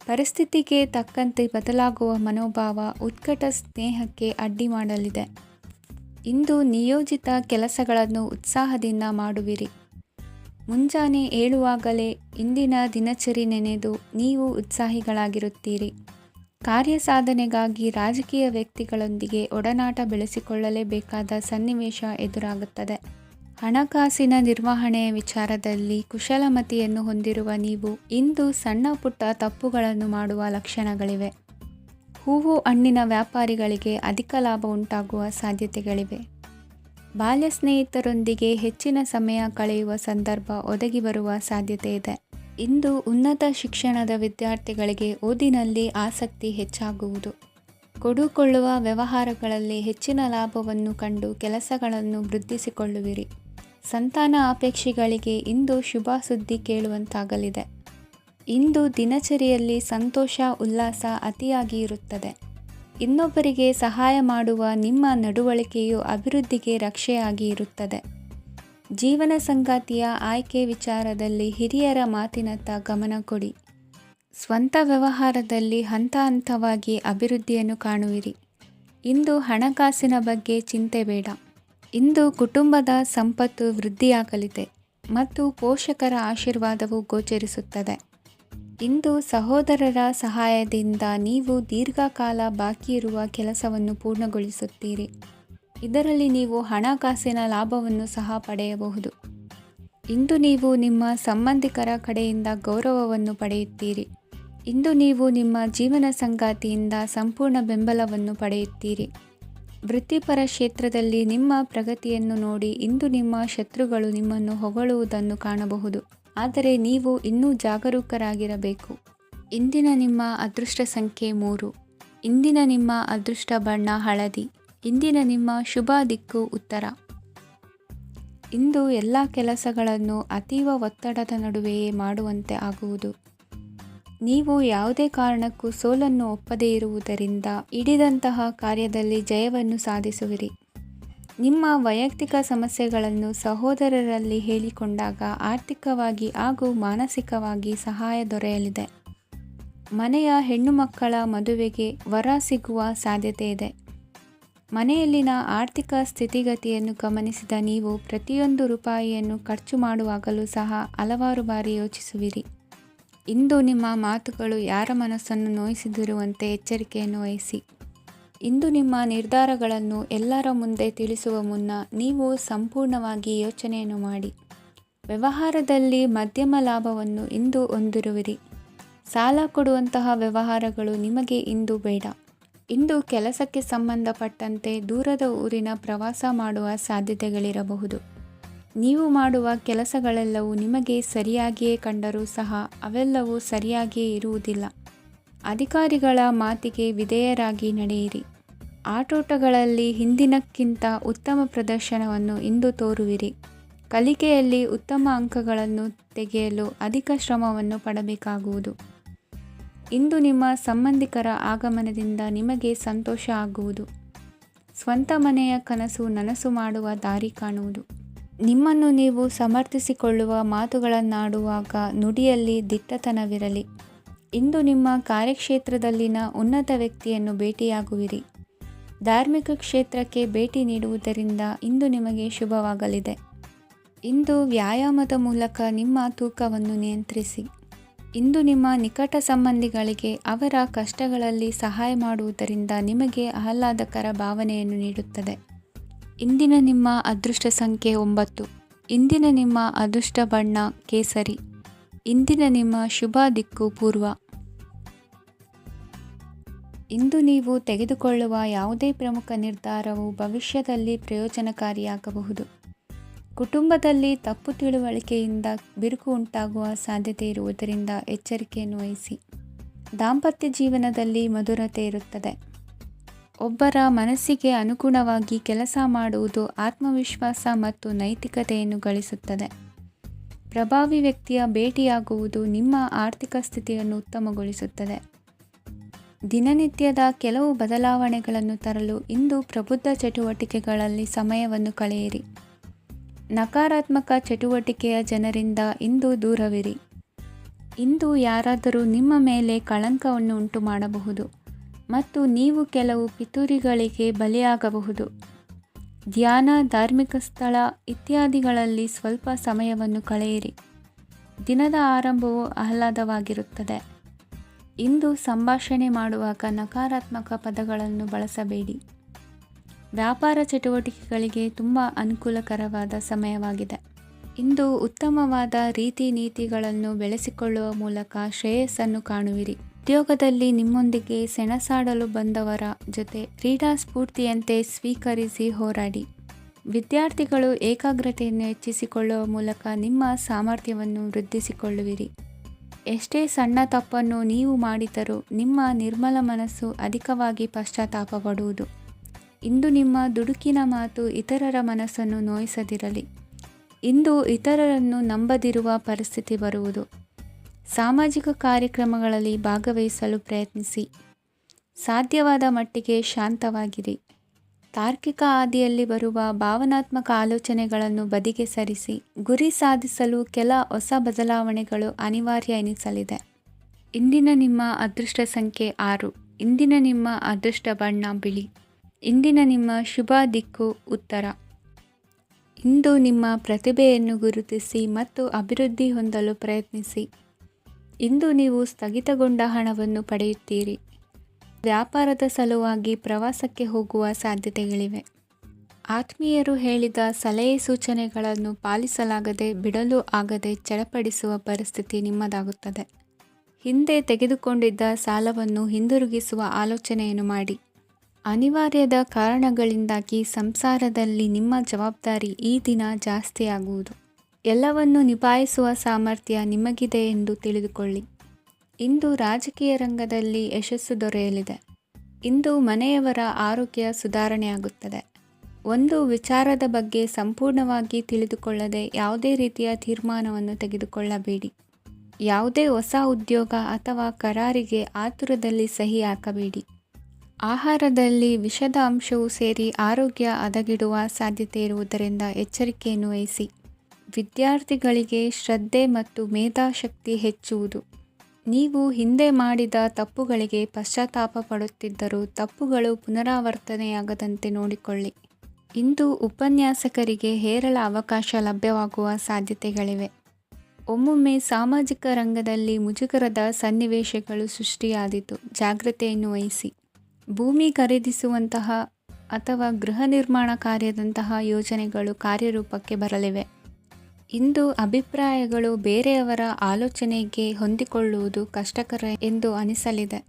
ಪರಿಸ್ಥಿತಿಗೆ ತಕ್ಕಂತೆ ಬದಲಾಗುವ ಮನೋಭಾವ ಉತ್ಕಟ ಸ್ನೇಹಕ್ಕೆ ಅಡ್ಡಿ ಮಾಡಲಿದೆ. ಇಂದು ನಿಯೋಜಿತ ಕೆಲಸಗಳನ್ನು ಉತ್ಸಾಹದಿಂದ ಮಾಡುವಿರಿ. ಮುಂಜಾನೆ ಏಳುವಾಗಲೇ ಇಂದಿನ ದಿನಚರಿ ನೆನೆದು ನೀವು ಉತ್ಸಾಹಿಗಳಾಗಿರುತ್ತೀರಿ. ಕಾರ್ಯಸಾಧನೆಗಾಗಿ ರಾಜಕೀಯ ವ್ಯಕ್ತಿಗಳೊಂದಿಗೆ ಒಡನಾಟ ಬೆಳೆಸಿಕೊಳ್ಳಲೇಬೇಕಾದ ಸನ್ನಿವೇಶ ಎದುರಾಗುತ್ತದೆ. ಹಣಕಾಸಿನ ನಿರ್ವಹಣೆಯ ವಿಚಾರದಲ್ಲಿ ಕುಶಲಮತಿಯನ್ನು ಹೊಂದಿರುವ ನೀವು ಇಂದು ಸಣ್ಣ ಪುಟ್ಟ ತಪ್ಪುಗಳನ್ನು ಮಾಡುವ ಲಕ್ಷಣಗಳಿವೆ. ಹೂವು ಹಣ್ಣಿನ ವ್ಯಾಪಾರಿಗಳಿಗೆ ಅಧಿಕ ಲಾಭ ಉಂಟಾಗುವ ಸಾಧ್ಯತೆಗಳಿವೆ. ಬಾಲ್ಯ ಸ್ನೇಹಿತರೊಂದಿಗೆ ಹೆಚ್ಚಿನ ಸಮಯ ಕಳೆಯುವ ಸಂದರ್ಭ ಒದಗಿ ಬರುವ ಸಾಧ್ಯತೆ ಇದೆ. ಇಂದು ಉನ್ನತ ಶಿಕ್ಷಣದ ವಿದ್ಯಾರ್ಥಿಗಳಿಗೆ ಓದಿನಲ್ಲಿ ಆಸಕ್ತಿ ಹೆಚ್ಚಾಗುವುದು. ಕೊಡುಕೊಳ್ಳುವ ವ್ಯವಹಾರಗಳಲ್ಲಿ ಹೆಚ್ಚಿನ ಲಾಭವನ್ನು ಕಂಡು ಕೆಲಸಗಳನ್ನು ವೃದ್ಧಿಸಿಕೊಳ್ಳುವಿರಿ. ಸಂತಾನ ಅಪೇಕ್ಷಿಗಳಿಗೆ ಇಂದು ಶುಭ ಸುದ್ದಿ ಕೇಳುವಂತಾಗಲಿದೆ. ಇಂದು ದಿನಚರಿಯಲ್ಲಿ ಸಂತೋಷ ಉಲ್ಲಾಸ ಅತಿಯಾಗಿ ಇರುತ್ತದೆ. ಇನ್ನೊಬ್ಬರಿಗೆ ಸಹಾಯ ಮಾಡುವ ನಿಮ್ಮ ನಡವಳಿಕೆಯು ಅಭಿವೃದ್ಧಿಗೆ ರಕ್ಷೆಯಾಗಿ ಇರುತ್ತದೆ. ಜೀವನ ಸಂಗಾತಿಯ ಆಯ್ಕೆ ವಿಚಾರದಲ್ಲಿ ಹಿರಿಯರ ಮಾತಿನತ್ತ ಗಮನ ಕೊಡಿ. ಸ್ವಂತ ವ್ಯವಹಾರದಲ್ಲಿ ಹಂತ ಹಂತವಾಗಿ ಅಭಿವೃದ್ಧಿಯನ್ನು ಕಾಣುವಿರಿ. ಇಂದು ಹಣಕಾಸಿನ ಬಗ್ಗೆ ಚಿಂತೆ ಬೇಡ. ಇಂದು ಕುಟುಂಬದ ಸಂಪತ್ತು ವೃದ್ಧಿಯಾಗಲಿದೆ ಮತ್ತು ಪೋಷಕರ ಆಶೀರ್ವಾದವು ಗೋಚರಿಸುತ್ತದೆ. ಇಂದು ಸಹೋದರರ ಸಹಾಯದಿಂದ ನೀವು ದೀರ್ಘಕಾಲ ಬಾಕಿ ಇರುವ ಕೆಲಸವನ್ನು ಪೂರ್ಣಗೊಳಿಸುತ್ತೀರಿ. ಇದರಲ್ಲಿ ನೀವು ಹಣಕಾಸಿನ ಲಾಭವನ್ನು ಸಹ ಪಡೆಯಬಹುದು. ಇಂದು ನೀವು ನಿಮ್ಮ ಸಂಬಂಧಿಕರ ಕಡೆಯಿಂದ ಗೌರವವನ್ನು ಪಡೆಯುತ್ತೀರಿ. ಇಂದು ನೀವು ನಿಮ್ಮ ಜೀವನ ಸಂಗಾತಿಯಿಂದ ಸಂಪೂರ್ಣ ಬೆಂಬಲವನ್ನು ಪಡೆಯುತ್ತೀರಿ. ವೃತ್ತಿಪರ ಕ್ಷೇತ್ರದಲ್ಲಿ ನಿಮ್ಮ ಪ್ರಗತಿಯನ್ನು ನೋಡಿ ಇಂದು ನಿಮ್ಮ ಶತ್ರುಗಳು ನಿಮ್ಮನ್ನು ಹೊಗಳುವುದನ್ನು ಕಾಣಬಹುದು. ಆದರೆ ನೀವು ಇನ್ನೂ ಜಾಗರೂಕರಾಗಿರಬೇಕು. ಇಂದಿನ ನಿಮ್ಮ ಅದೃಷ್ಟ ಸಂಖ್ಯೆ 3. ಇಂದಿನ ನಿಮ್ಮ ಅದೃಷ್ಟ ಬಣ್ಣ ಹಳದಿ. ಇಂದಿನ ನಿಮ್ಮ ಶುಭ ದಿಕ್ಕು ಉತ್ತರ. ಇಂದು ಎಲ್ಲ ಕೆಲಸಗಳನ್ನು ಅತೀವ ಒತ್ತಡದ ನಡುವೆಯೇ ಮಾಡುವಂತೆ ಆಗುವುದು. ನೀವು ಯಾವುದೇ ಕಾರಣಕ್ಕೂ ಸೋಲನ್ನು ಒಪ್ಪದೇ ಇರುವುದರಿಂದ ಹಿಡಿದಂತಹ ಕಾರ್ಯದಲ್ಲಿ ಜಯವನ್ನು ಸಾಧಿಸುವಿರಿ. ನಿಮ್ಮ ವೈಯಕ್ತಿಕ ಸಮಸ್ಯೆಗಳನ್ನು ಸಹೋದರರಲ್ಲಿ ಹೇಳಿಕೊಂಡಾಗ ಆರ್ಥಿಕವಾಗಿ ಹಾಗೂ ಮಾನಸಿಕವಾಗಿ ಸಹಾಯ ದೊರೆಯಲಿದೆ. ಮನೆಯ ಹೆಣ್ಣು ಮಕ್ಕಳ ಮದುವೆಗೆ ವರ ಸಿಗುವ ಸಾಧ್ಯತೆ ಇದೆ. ಮನೆಯಲ್ಲಿನ ಆರ್ಥಿಕ ಸ್ಥಿತಿಗತಿಯನ್ನು ಗಮನಿಸಿದ ನೀವು ಪ್ರತಿಯೊಂದು ರೂಪಾಯಿಯನ್ನು ಖರ್ಚು ಮಾಡುವಾಗಲೂ ಸಹ ಹಲವಾರು ಬಾರಿ ಯೋಚಿಸುವಿರಿ. ಇಂದು ನಿಮ್ಮ ಮಾತುಗಳು ಯಾರ ಮನಸ್ಸನ್ನು ನೋಯಿಸದಿರುವಂತೆ ಎಚ್ಚರಿಕೆಯನ್ನು ವಹಿಸಿ. ಇಂದು ನಿಮ್ಮ ನಿರ್ಧಾರಗಳನ್ನು ಎಲ್ಲರ ಮುಂದೆ ತಿಳಿಸುವ ಮುನ್ನ ನೀವು ಸಂಪೂರ್ಣವಾಗಿ ಯೋಚನೆಯನ್ನು ಮಾಡಿ. ವ್ಯವಹಾರದಲ್ಲಿ ಮಧ್ಯಮ ಲಾಭವನ್ನು ಇಂದು ಹೊಂದಿರುವಿರಿ. ಸಾಲ ಕೊಡುವಂತಹ ವ್ಯವಹಾರಗಳು ನಿಮಗೆ ಇಂದು ಬೇಡ. ಇಂದು ಕೆಲಸಕ್ಕೆ ಸಂಬಂಧಪಟ್ಟಂತೆ ದೂರದ ಊರಿನ ಪ್ರವಾಸ ಮಾಡುವ ಸಾಧ್ಯತೆಗಳಿರಬಹುದು. ನೀವು ಮಾಡುವ ಕೆಲಸಗಳೆಲ್ಲವೂ ನಿಮಗೆ ಸರಿಯಾಗಿಯೇ ಕಂಡರೂ ಸಹ ಅವೆಲ್ಲವೂ ಸರಿಯಾಗಿಯೇ ಇರುವುದಿಲ್ಲ. ಅಧಿಕಾರಿಗಳ ಮಾತಿಗೆ ವಿಧೇಯರಾಗಿ ನಡೆಯಿರಿ. ಆಟೋಟಗಳಲ್ಲಿ ಹಿಂದಿನಕ್ಕಿಂತ ಉತ್ತಮ ಪ್ರದರ್ಶನವನ್ನು ಇಂದು ತೋರುವಿರಿ. ಕಲಿಕೆಯಲ್ಲಿ ಉತ್ತಮ ಅಂಕಗಳನ್ನು ತೆಗೆಯಲು ಅಧಿಕ ಶ್ರಮವನ್ನು ಪಡಬೇಕಾಗುವುದು. ಇಂದು ನಿಮ್ಮ ಸಂಬಂಧಿಕರ ಆಗಮನದಿಂದ ನಿಮಗೆ ಸಂತೋಷ ಆಗುವುದು. ಸ್ವಂತ ಮನೆಯ ಕನಸು ನನಸು ಮಾಡುವ ದಾರಿ ಕಾಣುವುದು. ನಿಮ್ಮನ್ನು ನೀವು ಸಮರ್ಥಿಸಿಕೊಳ್ಳುವ ಮಾತುಗಳನ್ನಾಡುವಾಗ ನುಡಿಯಲ್ಲಿ ದಿಟ್ಟತನವಿರಲಿ. ಇಂದು ನಿಮ್ಮ ಕಾರ್ಯಕ್ಷೇತ್ರದಲ್ಲಿನ ಉನ್ನತ ವ್ಯಕ್ತಿಯನ್ನು ಭೇಟಿಯಾಗುವಿರಿ. ಧಾರ್ಮಿಕ ಕ್ಷೇತ್ರಕ್ಕೆ ಭೇಟಿ ನೀಡುವುದರಿಂದ ಇಂದು ನಿಮಗೆ ಶುಭವಾಗಲಿದೆ. ಇಂದು ವ್ಯಾಯಾಮದ ಮೂಲಕ ನಿಮ್ಮ ತೂಕವನ್ನು ನಿಯಂತ್ರಿಸಿ. ಇಂದು ನಿಮ್ಮ ನಿಕಟ ಸಂಬಂಧಿಗಳಿಗೆ ಅವರ ಕಷ್ಟಗಳಲ್ಲಿ ಸಹಾಯ ಮಾಡುವುದರಿಂದ ನಿಮಗೆ ಆಹ್ಲಾದಕರ ಭಾವನೆಯನ್ನು ನೀಡುತ್ತದೆ. ಇಂದಿನ ನಿಮ್ಮ ಅದೃಷ್ಟ ಸಂಖ್ಯೆ 9. ಇಂದಿನ ನಿಮ್ಮ ಅದೃಷ್ಟ ಬಣ್ಣ ಕೇಸರಿ. ಇಂದಿನ ನಿಮ್ಮ ಶುಭ ದಿಕ್ಕು ಪೂರ್ವ. ಇಂದು ನೀವು ತೆಗೆದುಕೊಳ್ಳುವ ಯಾವುದೇ ಪ್ರಮುಖ ನಿರ್ಧಾರವು ಭವಿಷ್ಯದಲ್ಲಿ ಪ್ರಯೋಜನಕಾರಿಯಾಗಬಹುದು. ಕುಟುಂಬದಲ್ಲಿ ತಪ್ಪು ತಿಳುವಳಿಕೆಯಿಂದ ಬಿರುಕು ಉಂಟಾಗುವ ಸಾಧ್ಯತೆ ಇರುವುದರಿಂದ ಎಚ್ಚರಿಕೆಯನ್ನು ವಹಿಸಿ. ದಾಂಪತ್ಯ ಜೀವನದಲ್ಲಿ ಮಧುರತೆ ಇರುತ್ತದೆ. ಒಬ್ಬರ ಮನಸ್ಸಿಗೆ ಅನುಗುಣವಾಗಿ ಕೆಲಸ ಮಾಡುವುದು ಆತ್ಮವಿಶ್ವಾಸ ಮತ್ತು ನೈತಿಕತೆಯನ್ನು ಗಳಿಸುತ್ತದೆ. ಪ್ರಭಾವಿ ವ್ಯಕ್ತಿಯ ಭೇಟಿಯಾಗುವುದು ನಿಮ್ಮ ಆರ್ಥಿಕ ಸ್ಥಿತಿಯನ್ನು ಉತ್ತಮಗೊಳಿಸುತ್ತದೆ. ದಿನನಿತ್ಯದ ಕೆಲವು ಬದಲಾವಣೆಗಳನ್ನು ತರಲು ಇಂದು ಪ್ರಬುದ್ಧ ಚಟುವಟಿಕೆಗಳಲ್ಲಿ ಸಮಯವನ್ನು ಕಳೆಯಿರಿ. ನಕಾರಾತ್ಮಕ ಚಟುವಟಿಕೆಯ ಜನರಿಂದ ಇಂದು ದೂರವಿರಿ. ಇಂದು ಯಾರಾದರೂ ನಿಮ್ಮ ಮೇಲೆ ಕಳಂಕವನ್ನು ಉಂಟು ಮಾಡಬಹುದು ಮತ್ತು ನೀವು ಕೆಲವು ಪಿತೂರಿಗಳಿಗೆ ಬಲಿಯಾಗಬಹುದು. ಧ್ಯಾನ, ಧಾರ್ಮಿಕ ಸ್ಥಳ ಇತ್ಯಾದಿಗಳಲ್ಲಿ ಸ್ವಲ್ಪ ಸಮಯವನ್ನು ಕಳೆಯಿರಿ. ದಿನದ ಆರಂಭವು ಆಹ್ಲಾದವಾಗಿರುತ್ತದೆ. ಇಂದು ಸಂಭಾಷಣೆ ಮಾಡುವಾಗ ನಕಾರಾತ್ಮಕ ಪದಗಳನ್ನು ಬಳಸಬೇಡಿ. ವ್ಯಾಪಾರ ಚಟುವಟಿಕೆಗಳಿಗೆ ತುಂಬ ಅನುಕೂಲಕರವಾದ ಸಮಯವಾಗಿದೆ. ಇಂದು ಉತ್ತಮವಾದ ರೀತಿ ನೀತಿಗಳನ್ನು ಬೆಳೆಸಿಕೊಳ್ಳುವ ಮೂಲಕ ಶ್ರೇಯಸ್ಸನ್ನು ಕಾಣುವಿರಿ. ಉದ್ಯೋಗದಲ್ಲಿ ನಿಮ್ಮೊಂದಿಗೆ ಸೆಣಸಾಡಲು ಬಂದವರ ಜೊತೆ ಕ್ರೀಡಾ ಸ್ಫೂರ್ತಿಯಂತೆ ಸ್ವೀಕರಿಸಿ ಹೋರಾಡಿ. ವಿದ್ಯಾರ್ಥಿಗಳು ಏಕಾಗ್ರತೆಯನ್ನು ಹೆಚ್ಚಿಸಿಕೊಳ್ಳುವ ಮೂಲಕ ನಿಮ್ಮ ಸಾಮರ್ಥ್ಯವನ್ನು ವೃದ್ಧಿಸಿಕೊಳ್ಳುವಿರಿ. ಎಷ್ಟೇ ಸಣ್ಣ ತಪ್ಪನ್ನು ನೀವು ಮಾಡಿದರೂ ನಿಮ್ಮ ನಿರ್ಮಲ ಮನಸ್ಸು ಅಧಿಕವಾಗಿ ಪಶ್ಚಾತ್ತಾಪ ಪಡುವುದು. ಇಂದು ನಿಮ್ಮ ದುಡುಕಿನ ಮಾತು ಇತರರ ಮನಸ್ಸನ್ನು ನೋಯಿಸದಿರಲಿ. ಇಂದು ಇತರರನ್ನು ನಂಬದಿರುವ ಪರಿಸ್ಥಿತಿ ಬರುವುದು. ಸಾಮಾಜಿಕ ಕಾರ್ಯಕ್ರಮಗಳಲ್ಲಿ ಭಾಗವಹಿಸಲು ಪ್ರಯತ್ನಿಸಿ. ಸಾಧ್ಯವಾದ ಮಟ್ಟಿಗೆ ಶಾಂತವಾಗಿರಿ. ತಾರ್ಕಿಕ ಹಾದಿಯಲ್ಲಿ ಬರುವ ಭಾವನಾತ್ಮಕ ಆಲೋಚನೆಗಳನ್ನು ಬದಿಗೆ ಸರಿಸಿ. ಗುರಿ ಸಾಧಿಸಲು ಕೆಲ ಹೊಸ ಬದಲಾವಣೆಗಳು ಅನಿವಾರ್ಯ ಎನಿಸಲಿದೆ. ಇಂದಿನ ನಿಮ್ಮ ಅದೃಷ್ಟ ಸಂಖ್ಯೆ 6. ಇಂದಿನ ನಿಮ್ಮ ಅದೃಷ್ಟ ಬಣ್ಣ ಬಿಳಿ. ಇಂದಿನ ನಿಮ್ಮ ಶುಭ ದಿಕ್ಕು ಉತ್ತರ. ಇಂದು ನಿಮ್ಮ ಪ್ರತಿಭೆಯನ್ನು ಗುರುತಿಸಿ ಮತ್ತು ಅಭಿವೃದ್ಧಿ ಹೊಂದಲು ಪ್ರಯತ್ನಿಸಿ. ಇಂದು ನೀವು ಸ್ಥಗಿತಗೊಂಡ ಹಣವನ್ನು ಪಡೆಯುತ್ತೀರಿ. ವ್ಯಾಪಾರದ ಸಲುವಾಗಿ ಪ್ರವಾಸಕ್ಕೆ ಹೋಗುವ ಸಾಧ್ಯತೆಗಳಿವೆ. ಆತ್ಮೀಯರು ಹೇಳಿದ ಸಲಹೆ ಸೂಚನೆಗಳನ್ನು ಪಾಲಿಸಲಾಗದೆ ಬಿಡಲು ಆಗದೆ ಚಡಪಡಿಸುವ ಪರಿಸ್ಥಿತಿ ನಿಮ್ಮದಾಗುತ್ತದೆ. ಹಿಂದೆ ತೆಗೆದುಕೊಂಡಿದ್ದ ಸಾಲವನ್ನು ಹಿಂದಿರುಗಿಸುವ ಆಲೋಚನೆಯನ್ನು ಮಾಡಿ. ಅನಿವಾರ್ಯದ ಕಾರಣಗಳಿಂದಾಗಿ ಸಂಸಾರದಲ್ಲಿ ನಿಮ್ಮ ಜವಾಬ್ದಾರಿ ಈ ದಿನ ಜಾಸ್ತಿಯಾಗುವುದು. ಎಲ್ಲವನ್ನು ನಿಭಾಯಿಸುವ ಸಾಮರ್ಥ್ಯ ನಿಮಗಿದೆ ಎಂದು ತಿಳಿದುಕೊಳ್ಳಿ. ಇಂದು ರಾಜಕೀಯ ರಂಗದಲ್ಲಿ ಯಶಸ್ಸು ದೊರೆಯಲಿದೆ. ಇಂದು ಮನೆಯವರ ಆರೋಗ್ಯ ಸುಧಾರಣೆಯಾಗುತ್ತದೆ. ಒಂದು ವಿಚಾರದ ಬಗ್ಗೆ ಸಂಪೂರ್ಣವಾಗಿ ತಿಳಿದುಕೊಳ್ಳದೆ ಯಾವುದೇ ರೀತಿಯ ತೀರ್ಮಾನವನ್ನು ತೆಗೆದುಕೊಳ್ಳಬೇಡಿ. ಯಾವುದೇ ಹೊಸ ಉದ್ಯೋಗ ಅಥವಾ ಕರಾರಿಗೆ ಆತುರದಲ್ಲಿ ಸಹಿ ಹಾಕಬೇಡಿ. ಆಹಾರದಲ್ಲಿ ವಿಷದ ಅಂಶವು ಸೇರಿ ಆರೋಗ್ಯ ಹದಗೆಡುವ ಸಾಧ್ಯತೆ ಇರುವುದರಿಂದ ಎಚ್ಚರಿಕೆಯನ್ನು ವಹಿಸಿ. ವಿದ್ಯಾರ್ಥಿಗಳಿಗೆ ಶ್ರದ್ಧೆ ಮತ್ತು ಮೇಧಾಶಕ್ತಿ ಹೆಚ್ಚುವುದು. ನೀವು ಹಿಂದೆ ಮಾಡಿದ ತಪ್ಪುಗಳಿಗೆ ಪಶ್ಚಾತ್ತಾಪ ಪಡುತ್ತಿದ್ದರೂ ತಪ್ಪುಗಳು ಪುನರಾವರ್ತನೆಯಾಗದಂತೆ ನೋಡಿಕೊಳ್ಳಿ. ಇಂದು ಉಪನ್ಯಾಸಕರಿಗೆ ಹೇರಳ ಅವಕಾಶ ಲಭ್ಯವಾಗುವ ಸಾಧ್ಯತೆಗಳಿವೆ. ಒಮ್ಮೊಮ್ಮೆ ಸಾಮಾಜಿಕ ರಂಗದಲ್ಲಿ ಮುಜುಗರದ ಸನ್ನಿವೇಶಗಳು ಸೃಷ್ಟಿಯಾದೀತು. ಜಾಗ್ರತೆಯನ್ನು ವಹಿಸಿ. ಭೂಮಿ ಖರೀದಿಸುವಂತಹ ಅಥವಾ ಗೃಹ ನಿರ್ಮಾಣ ಕಾರ್ಯದಂತಹ ಯೋಜನೆಗಳು ಕಾರ್ಯರೂಪಕ್ಕೆ ಬರಲಿವೆ. ಇಂದು ಅಭಿಪ್ರಾಯಗಳು ಬೇರೆಯವರ ಆಲೋಚನೆಗೆ ಹೊಂದಿಕೊಳ್ಳುವುದು ಕಷ್ಟಕರ ಎಂದು ಅನಿಸಲಿದೆ.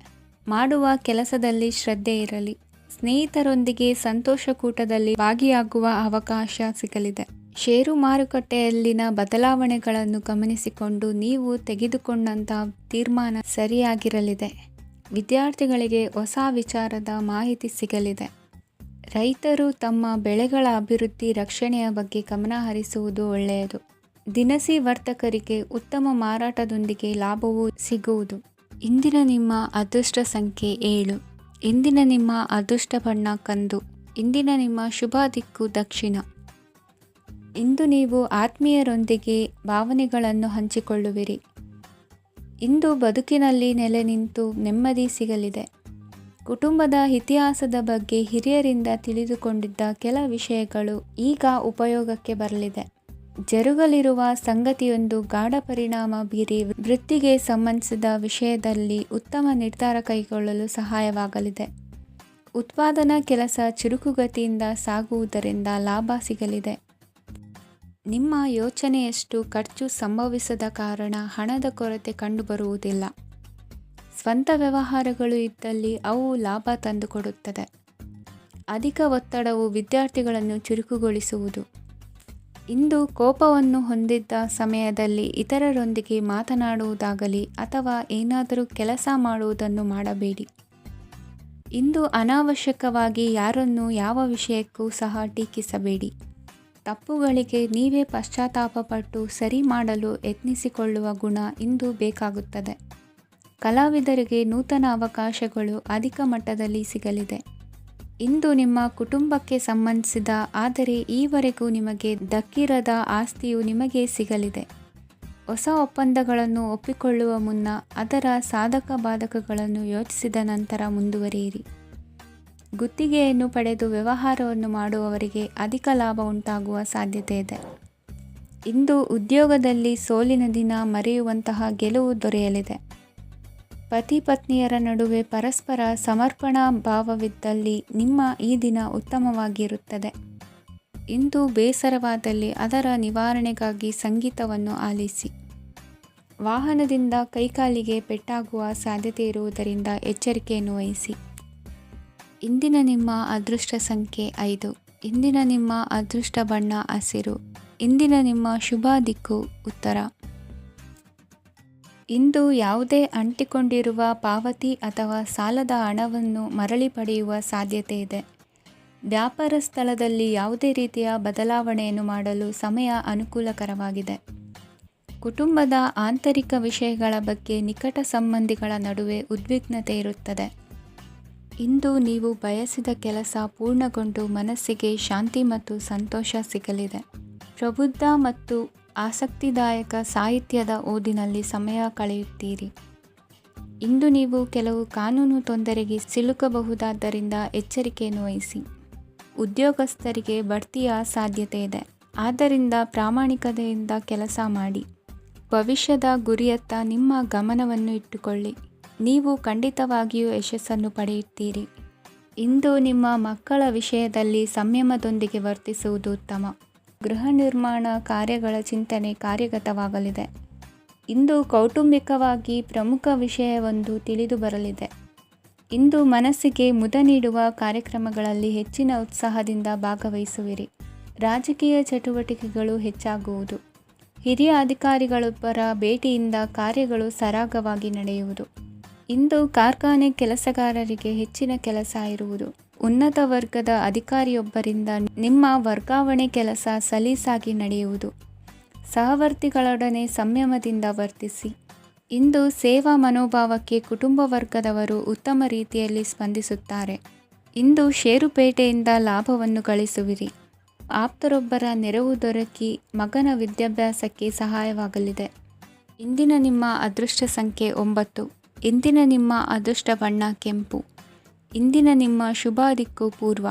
ಮಾಡುವ ಕೆಲಸದಲ್ಲಿ ಶ್ರದ್ಧೆ ಇರಲಿ. ಸ್ನೇಹಿತರೊಂದಿಗೆ ಸಂತೋಷಕೂಟದಲ್ಲಿ ಭಾಗಿಯಾಗುವ ಅವಕಾಶ ಸಿಗಲಿದೆ. ಷೇರು ಮಾರುಕಟ್ಟೆಯಲ್ಲಿನ ಬದಲಾವಣೆಗಳನ್ನು ಗಮನಿಸಿಕೊಂಡು ನೀವು ತೆಗೆದುಕೊಂಡಂತಹ ತೀರ್ಮಾನ ಸರಿಯಾಗಿರಲಿದೆ. ವಿದ್ಯಾರ್ಥಿಗಳಿಗೆ ಹೊಸ ವಿಚಾರದ ಮಾಹಿತಿ ಸಿಗಲಿದೆ. ರೈತರು ತಮ್ಮ ಬೆಳೆಗಳ ಅಭಿವೃದ್ಧಿ ರಕ್ಷಣೆಯ ಬಗ್ಗೆ ಗಮನ ಹರಿಸುವುದು ಒಳ್ಳೆಯದು. ದಿನಸಿ ವರ್ತಕರಿಗೆ ಉತ್ತಮ ಮಾರಾಟದೊಂದಿಗೆ ಲಾಭವೂ ಸಿಗುವುದು. ಇಂದಿನ ನಿಮ್ಮ ಅದೃಷ್ಟ ಸಂಖ್ಯೆ 7. ಇಂದಿನ ನಿಮ್ಮ ಅದೃಷ್ಟ ಬಣ್ಣ ಕಂದು. ಇಂದಿನ ನಿಮ್ಮ ಶುಭ ದಿಕ್ಕು ದಕ್ಷಿಣ. ಇಂದು ನೀವು ಆತ್ಮೀಯರೊಂದಿಗೆ ಭಾವನೆಗಳನ್ನು ಹಂಚಿಕೊಳ್ಳುವಿರಿ. ಇಂದು ಬದುಕಿನಲ್ಲಿ ನೆಲೆ ನಿಂತು ನೆಮ್ಮದಿ ಸಿಗಲಿದೆ. ಕುಟುಂಬದ ಇತಿಹಾಸದ ಬಗ್ಗೆ ಹಿರಿಯರಿಂದ ತಿಳಿದುಕೊಂಡಿದ್ದ ಕೆಲ ವಿಷಯಗಳು ಈಗ ಉಪಯೋಗಕ್ಕೆ ಬರಲಿದೆ. ಜರುಗಲಿರುವ ಸಂಗತಿಯೊಂದು ಗಾಢ ಪರಿಣಾಮ ಬೀರಿ ವೃತ್ತಿಗೆ ಸಂಬಂಧಿಸಿದ ವಿಷಯದಲ್ಲಿ ಉತ್ತಮ ನಿರ್ಧಾರ ಕೈಗೊಳ್ಳಲು ಸಹಾಯವಾಗಲಿದೆ. ಉತ್ಪಾದನಾ ಕೆಲಸ ಚುರುಕುಗತಿಯಿಂದ ಸಾಗುವುದರಿಂದ ಲಾಭ ಸಿಗಲಿದೆ. ನಿಮ್ಮ ಯೋಚನೆಯಷ್ಟು ಖರ್ಚು ಸಂಭವಿಸದ ಕಾರಣ ಹಣದ ಕೊರತೆ ಕಂಡುಬರುವುದಿಲ್ಲ. ಸ್ವಂತ ವ್ಯವಹಾರಗಳು ಇದ್ದಲ್ಲಿ ಅವು ಲಾಭ ತಂದುಕೊಡುತ್ತದೆ. ಅಧಿಕ ಒತ್ತಡವು ವಿದ್ಯಾರ್ಥಿಗಳನ್ನು ಚುರುಕುಗೊಳಿಸುವುದು. ಇಂದು ಕೋಪವನ್ನು ಹೊಂದಿದ್ದ ಸಮಯದಲ್ಲಿ ಇತರರೊಂದಿಗೆ ಮಾತನಾಡುವುದಾಗಲಿ ಅಥವಾ ಏನಾದರೂ ಕೆಲಸ ಮಾಡುವುದನ್ನು ಮಾಡಬೇಡಿ. ಇಂದು ಅನಾವಶ್ಯಕವಾಗಿ ಯಾರನ್ನೂ ಯಾವ ವಿಷಯಕ್ಕೂ ಸಹ ಟೀಕಿಸಬೇಡಿ. ತಪ್ಪುಗಳಿಗೆ ನೀವೇ ಪಶ್ಚಾತ್ತಾಪಪಟ್ಟು ಸರಿ ಮಾಡಲು ಯತ್ನಿಸಿಕೊಳ್ಳುವ ಗುಣ ಇಂದು ಬೇಕಾಗುತ್ತದೆ. ಕಲಾವಿದರಿಗೆ ನೂತನ ಅವಕಾಶಗಳು ಅಧಿಕ ಮಟ್ಟದಲ್ಲಿ ಸಿಗಲಿದೆ. ಇಂದು ನಿಮ್ಮ ಕುಟುಂಬಕ್ಕೆ ಸಂಬಂಧಿಸಿದ ಆದರೆ ಈವರೆಗೂ ನಿಮಗೆ ದಕ್ಕಿರದ ಆಸ್ತಿಯು ನಿಮಗೆ ಸಿಗಲಿದೆ. ಹೊಸ ಒಪ್ಪಂದಗಳನ್ನು ಒಪ್ಪಿಕೊಳ್ಳುವ ಮುನ್ನ ಅದರ ಸಾಧಕ ಬಾಧಕಗಳನ್ನು ಯೋಚಿಸಿದ ನಂತರ ಮುಂದುವರಿಯಿರಿ. ಗುತ್ತಿಗೆಯನ್ನು ಪಡೆದು ವ್ಯವಹಾರವನ್ನು ಮಾಡುವವರಿಗೆ ಅಧಿಕ ಲಾಭ ಉಂಟಾಗುವ ಸಾಧ್ಯತೆ ಇದೆ. ಇಂದು ಉದ್ಯೋಗದಲ್ಲಿ ಸೋಲಿನ ದಿನ ಮರೆಯುವಂತಹ ಗೆಲುವು ದೊರೆಯಲಿದೆ. ಪತಿ ಪತ್ನಿಯರ ನಡುವೆ ಪರಸ್ಪರ ಸಮರ್ಪಣಾ ಭಾವವಿದ್ದಲ್ಲಿ ನಿಮ್ಮ ಈ ದಿನ ಉತ್ತಮವಾಗಿರುತ್ತದೆ. ಇಂದು ಬೇಸರವಾದಲ್ಲಿ ಅದರ ನಿವಾರಣೆಗಾಗಿ ಸಂಗೀತವನ್ನು ಆಲಿಸಿ. ವಾಹನದಿಂದ ಕೈಕಾಲಿಗೆ ಪೆಟ್ಟಾಗುವ ಸಾಧ್ಯತೆ ಇರುವುದರಿಂದ ಎಚ್ಚರಿಕೆಯನ್ನು ವಹಿಸಿ. ಇಂದಿನ ನಿಮ್ಮ ಅದೃಷ್ಟ ಸಂಖ್ಯೆ 5. ಇಂದಿನ ನಿಮ್ಮ ಅದೃಷ್ಟ ಬಣ್ಣ ಹಸಿರು. ಇಂದಿನ ನಿಮ್ಮ ಶುಭ ದಿಕ್ಕು ಉತ್ತರ. ಇಂದು ಯಾವುದೇ ಅಂಟಿಕೊಂಡಿರುವ ಪಾವತಿ ಅಥವಾ ಸಾಲದ ಹಣವನ್ನು ಮರಳಿ ಪಡೆಯುವ ಸಾಧ್ಯತೆ ಇದೆ. ವ್ಯಾಪಾರ ಸ್ಥಳದಲ್ಲಿ ಯಾವುದೇ ರೀತಿಯ ಬದಲಾವಣೆಯನ್ನು ಮಾಡಲು ಸಮಯ ಅನುಕೂಲಕರವಾಗಿದೆ. ಕುಟುಂಬದ ಆಂತರಿಕ ವಿಷಯಗಳ ಬಗ್ಗೆ ನಿಕಟ ಸಂಬಂಧಿಗಳ ನಡುವೆ ಉದ್ವಿಗ್ನತೆ ಇರುತ್ತದೆ. ಇಂದು ನೀವು ಬಯಸಿದ ಕೆಲಸ ಪೂರ್ಣಗೊಂಡು ಮನಸ್ಸಿಗೆ ಶಾಂತಿ ಮತ್ತು ಸಂತೋಷ ಸಿಗಲಿದೆ. ಪ್ರಬುದ್ಧ ಮತ್ತು ಆಸಕ್ತಿದಾಯಕ ಸಾಹಿತ್ಯದ ಓದಿನಲ್ಲಿ ಸಮಯ ಕಳೆಯುತ್ತೀರಿ. ಇಂದು ನೀವು ಕೆಲವು ಕಾನೂನು ತೊಂದರೆಗೆ ಸಿಲುಕಬಹುದಾದ್ದರಿಂದ ಎಚ್ಚರಿಕೆಯನ್ನು ವಹಿಸಿ. ಉದ್ಯೋಗಸ್ಥರಿಗೆ ಬಡ್ತಿಯ ಸಾಧ್ಯತೆ ಇದೆ. ಆದ್ದರಿಂದ ಪ್ರಾಮಾಣಿಕತೆಯಿಂದ ಕೆಲಸ ಮಾಡಿ. ಭವಿಷ್ಯದ ಗುರಿಯತ್ತ ನಿಮ್ಮ ಗಮನವನ್ನು ಇಟ್ಟುಕೊಳ್ಳಿ. ನೀವು ಖಂಡಿತವಾಗಿಯೂ ಯಶಸ್ಸನ್ನು ಪಡೆಯುತ್ತೀರಿ. ಇಂದು ನಿಮ್ಮ ಮಕ್ಕಳ ವಿಷಯದಲ್ಲಿ ಸಂಯಮದೊಂದಿಗೆ ವರ್ತಿಸುವುದು ಉತ್ತಮ. ಗೃಹ ನಿರ್ಮಾಣ ಕಾರ್ಯಗಳ ಚಿಂತನೆ ಕಾರ್ಯಗತವಾಗಲಿದೆ. ಇಂದು ಕೌಟುಂಬಿಕವಾಗಿ ಪ್ರಮುಖ ವಿಷಯವೊಂದು ತಿಳಿದು ಬರಲಿದೆ. ಇಂದು ಮನಸ್ಸಿಗೆ ಮುದ ನೀಡುವ ಕಾರ್ಯಕ್ರಮಗಳಲ್ಲಿ ಹೆಚ್ಚಿನ ಉತ್ಸಾಹದಿಂದ ಭಾಗವಹಿಸುವಿರಿ. ರಾಜಕೀಯ ಚಟುವಟಿಕೆಗಳು ಹೆಚ್ಚಾಗುವುದು. ಹಿರಿಯ ಅಧಿಕಾರಿಗಳೊಬ್ಬರ ಭೇಟಿಯಿಂದ ಕಾರ್ಯಗಳು ಸರಾಗವಾಗಿ ನಡೆಯುವುದು. ಇಂದು ಕಾರ್ಖಾನೆ ಕೆಲಸಗಾರರಿಗೆ ಹೆಚ್ಚಿನ ಕೆಲಸ ಇರುವುದು. ಉನ್ನತ ವರ್ಗದ ಅಧಿಕಾರಿಯೊಬ್ಬರಿಂದ ನಿಮ್ಮ ವರ್ಗಾವಣೆ ಕೆಲಸ ಸಲೀಸಾಗಿ ನಡೆಯುವುದು. ಸಹವರ್ತಿಗಳೊಡನೆ ಸಂಯಮದಿಂದ ವರ್ತಿಸಿ. ಇಂದು ಸೇವಾ ಮನೋಭಾವಕ್ಕೆ ಕುಟುಂಬ ವರ್ಗದವರು ಉತ್ತಮ ರೀತಿಯಲ್ಲಿ ಸ್ಪಂದಿಸುತ್ತಾರೆ. ಇಂದು ಷೇರುಪೇಟೆಯಿಂದ ಲಾಭವನ್ನು ಗಳಿಸುವಿರಿ. ಆಪ್ತರೊಬ್ಬರ ನೆರವು ದೊರಕಿ ಮಗನ ವಿದ್ಯಾಭ್ಯಾಸಕ್ಕೆ ಸಹಾಯವಾಗಲಿದೆ. ಇಂದಿನ ನಿಮ್ಮ ಅದೃಷ್ಟ ಸಂಖ್ಯೆ 9. ಇಂದಿನ ನಿಮ್ಮ ಅದೃಷ್ಟ ಬಣ್ಣ ಕೆಂಪು. ಇಂದಿನ ನಿಮ್ಮ ಶುಭ ದಿಕ್ಕು ಪೂರ್ವ.